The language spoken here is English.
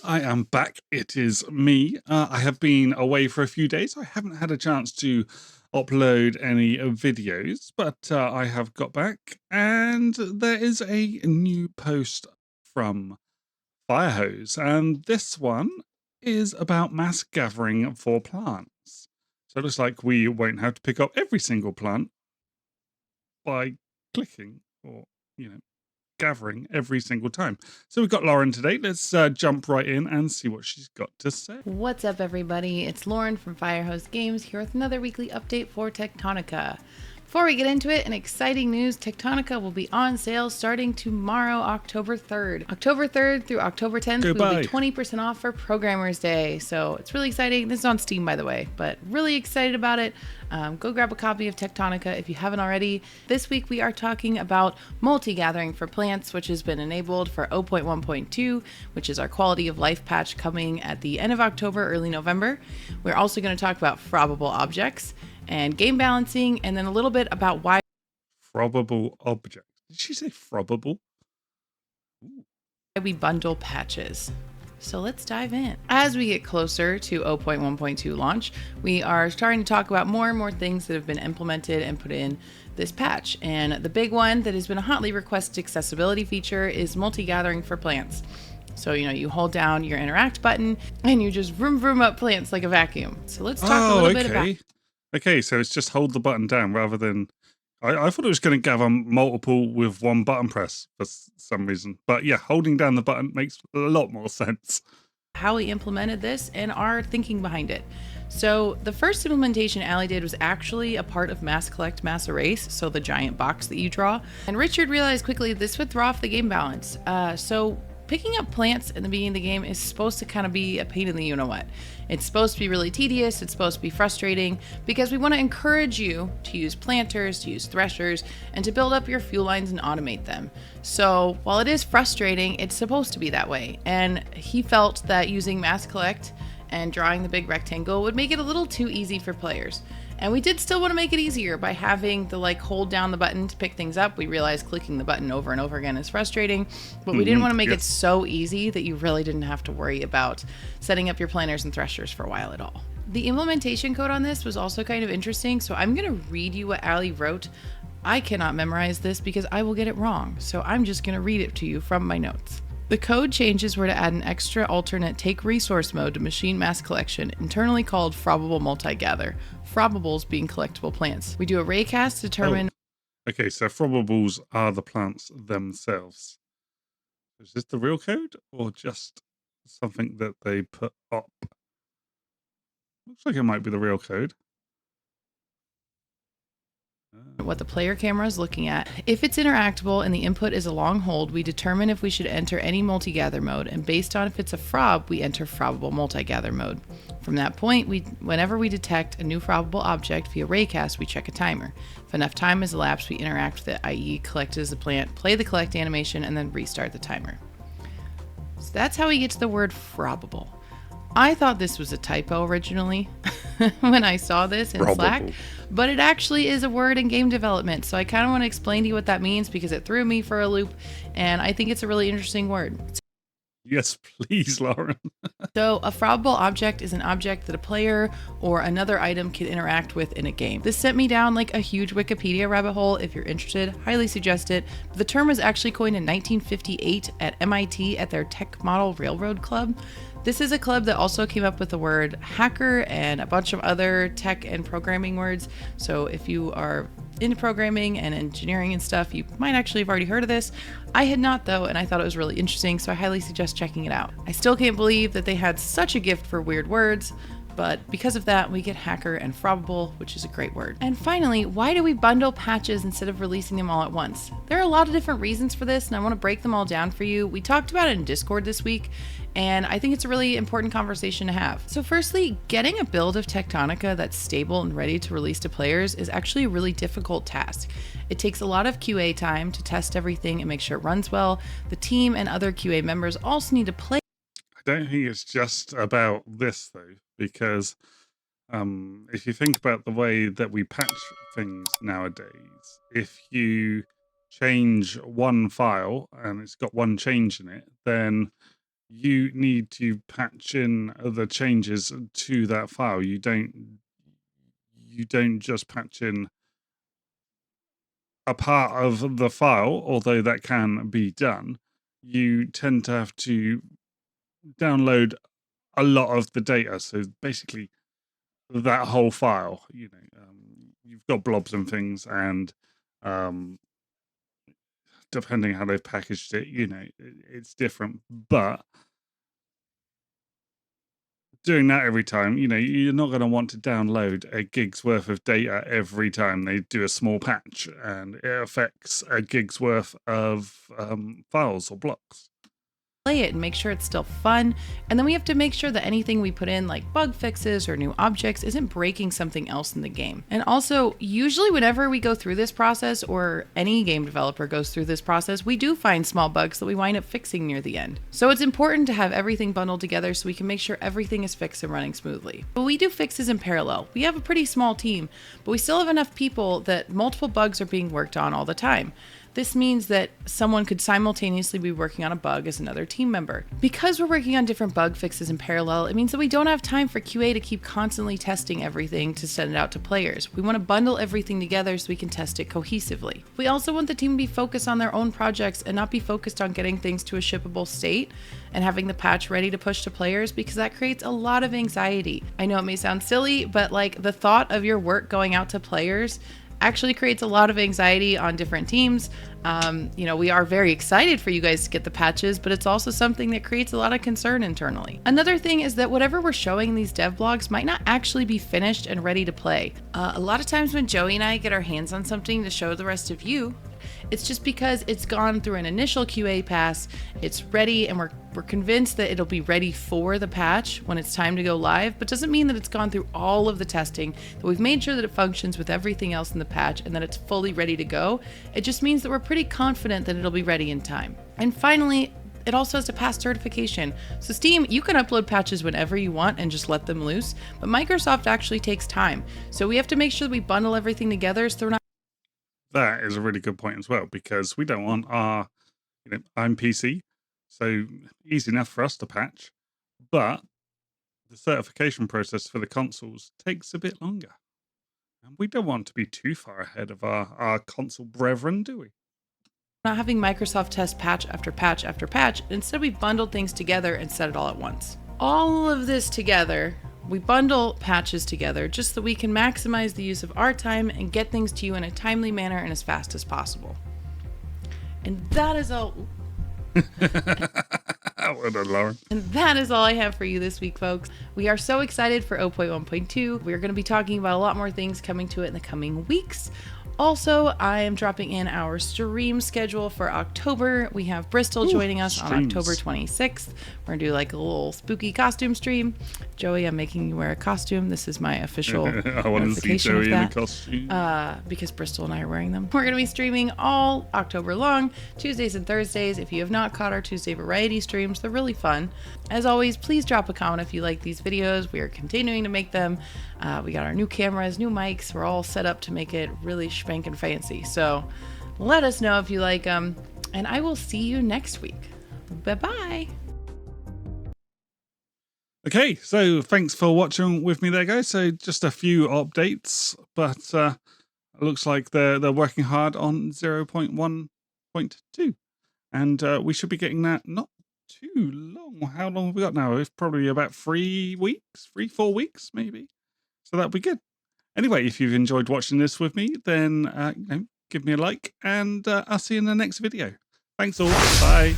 I am back. It is me. I have been away for a few days. I haven't had a chance to upload any videos, but I have got back, and there is a new post from Firehose, and this one is about mass gathering for plants. So it looks like we won't have to pick up every single plant by clicking or, you know, gathering every single time. So we've got Lauren today. Let's jump right in and see what she's got to say. What's up, everybody? It's Lauren from Firehose Games here with another weekly update for Techtonica. Before we get into it, an exciting news, Techtonica will be on sale starting tomorrow, October 3rd. October 3rd through October 10th, we will be 20% off for Programmer's Day. So it's really exciting. This is on Steam, by the way, but really excited about it. Go grab a copy of Techtonica if you haven't already. This week we are talking about multi-gathering for plants, which has been enabled for 0.1.2, which is our quality of life patch coming at the end of October, early November. We're also going to talk about probable objects and game balancing, and then a little bit about why probable object. Did she say probable? we bundle patches. So let's dive in. As we get closer to 0.1.2 launch, we are starting to talk about more and more things that have been implemented and put in this patch. And the big one that has been a hotly requested accessibility feature is multi-gathering for plants. So, you hold down your interact button and you just vroom vroom up plants like a vacuum. So let's talk a little bit about. Okay, so it's just hold the button down rather than... I thought it was going to gather multiple with one button press for some reason. But yeah, holding down the button makes a lot more sense. How we implemented this and our thinking behind it. So the first implementation Allie did was actually a part of Mass Collect, Mass Erase, so the giant box that you draw. And Richard realized quickly this would throw off the game balance. So picking up plants in the beginning of the game is supposed to kind of be a pain in the you-know-what. It's supposed to be really tedious, it's supposed to be frustrating, because we want to encourage you to use planters, to use threshers, and to build up your fuel lines and automate them. So while it is frustrating, it's supposed to be that way. And he felt that using Mass Collect and drawing the big rectangle would make it a little too easy for players. And we did still want to make it easier by having the hold down the button to pick things up. We realized clicking the button over and over again is frustrating, but we didn't want to make it so easy that you really didn't have to worry about setting up your planters and threshers for a while at all. The implementation code on this was also kind of interesting, so I'm going to read you what Allie wrote. I cannot memorize this because I will get it wrong, so I'm just going to read it to you from my notes. The code changes were to add an extra alternate take resource mode to machine mass collection, internally called Probable Multi-Gather. Probables being collectible plants. We do a raycast to determine... Okay, so probables are the plants themselves. Is this the real code or just something that they put up? Looks like it might be the real code. What the player camera is looking at. If it's interactable and the input is a long hold, we determine if we should enter any multi-gather mode, and based on if it's a frob, we enter probable multi-gather mode. From that point, whenever we detect a new probable object via raycast, we check a timer. If enough time has elapsed, we interact with it, i.e. collect as the plant, play the collect animation, and then restart the timer. So that's how we get to the word probable. I thought this was a typo originally when I saw this in Slack, but it actually is a word in game development. So I kind of want to explain to you what that means because it threw me for a loop, and I think it's a really interesting word. Yes, please, Lauren. So a probable object is an object that a player or another item can interact with in a game. This sent me down like a huge Wikipedia rabbit hole. If you're interested, highly suggest it. The term was actually coined in 1958 at MIT at their Tech Model Railroad Club. This is a club that also came up with the word hacker and a bunch of other tech and programming words. So if you are into programming and engineering and stuff, you might actually have already heard of this. I had not, though, and I thought it was really interesting, so I highly suggest checking it out. I still can't believe that they had such a gift for weird words, but because of that, we get hacker and probable, which is a great word. And finally, why do we bundle patches instead of releasing them all at once? There are a lot of different reasons for this, and I want to break them all down for you. We talked about it in Discord this week, and I think it's a really important conversation to have. So firstly, getting a build of Techtonica that's stable and ready to release to players is actually a really difficult task. It takes a lot of QA time to test everything and make sure it runs well. The team and other QA members also need to play. I don't think it's just about this, though, because if you think about the way that we patch things nowadays, if you change one file and it's got one change in it, then you need to patch in the changes to that file. You don't just patch in a part of the file, although that can be done. You tend to have to download a lot of the data. So basically, that whole file, you've got blobs and things, and um, depending how they've packaged it, it's different. But doing that every time, you're not going to want to download a gig's worth of data every time they do a small patch, and it affects a gig's worth of files or blocks. Play it and make sure it's still fun. And then we have to make sure that anything we put in, like bug fixes or new objects, isn't breaking something else in the game. And also, usually whenever we go through this process, or any game developer goes through this process, we do find small bugs that we wind up fixing near the end. So it's important to have everything bundled together so we can make sure everything is fixed and running smoothly. But we do fixes in parallel. We have a pretty small team, but we still have enough people that multiple bugs are being worked on all the time. This means that someone could simultaneously be working on a bug as another team member. Because we're working on different bug fixes in parallel, it means that we don't have time for QA to keep constantly testing everything to send it out to players. We want to bundle everything together so we can test it cohesively. We also want the team to be focused on their own projects and not be focused on getting things to a shippable state and having the patch ready to push to players, because that creates a lot of anxiety. I know it may sound silly, but like the thought of your work going out to players actually creates a lot of anxiety on different teams. We are very excited for you guys to get the patches, but it's also something that creates a lot of concern internally. Another thing is that whatever we're showing in these dev blogs might not actually be finished and ready to play. A lot of times when Joey and I get our hands on something to show the rest of you, it's just because it's gone through an initial QA pass, it's ready, and we're convinced that it'll be ready for the patch when it's time to go live, but doesn't mean that it's gone through all of the testing, that we've made sure that it functions with everything else in the patch, and that it's fully ready to go. It just means that we're pretty confident that it'll be ready in time. And finally, it also has to pass certification. So Steam, you can upload patches whenever you want and just let them loose, but Microsoft actually takes time. So we have to make sure that we bundle everything together so we're not. That is a really good point as well, because we don't want I'm PC, so easy enough for us to patch, but the certification process for the consoles takes a bit longer. And we don't want to be too far ahead of our console brethren, do we? Not having Microsoft test patch after patch after patch. Instead, we bundled things together and set it all at once. All of this together, we bundle patches together just so we can maximize the use of our time and get things to you in a timely manner and as fast as possible. And that is all. Well done, Lauren. And that is all I have for you this week, folks. We are so excited for 0.1.2. We're going to be talking about a lot more things coming to it in the coming weeks. Also, I am dropping in our stream schedule for October. We have Bristol joining us on October 26th. We're going to do like a little spooky costume stream. Joey, I'm making you wear a costume. This is my official I want to see Joey in a costume. because Bristol and I are wearing them. We're going to be streaming all October long, Tuesdays and Thursdays. If you have not caught our Tuesday variety streams, they're really fun. As always, please drop a comment if you like these videos. We are continuing to make them. We got our new cameras, new mics. We're all set up to make it really spanking fancy. So let us know if you like them, and I will see you next week. Bye-bye. Okay, so thanks for watching with me there, guys. So just a few updates, but it looks like they're working hard on 0.1.2, and we should be getting that not too long. How long have we got now? It's probably about 3 weeks, 4 weeks maybe. So that'll be good. Anyway, if you've enjoyed watching this with me, then give me a like, and I'll see you in the next video. Thanks all. Bye.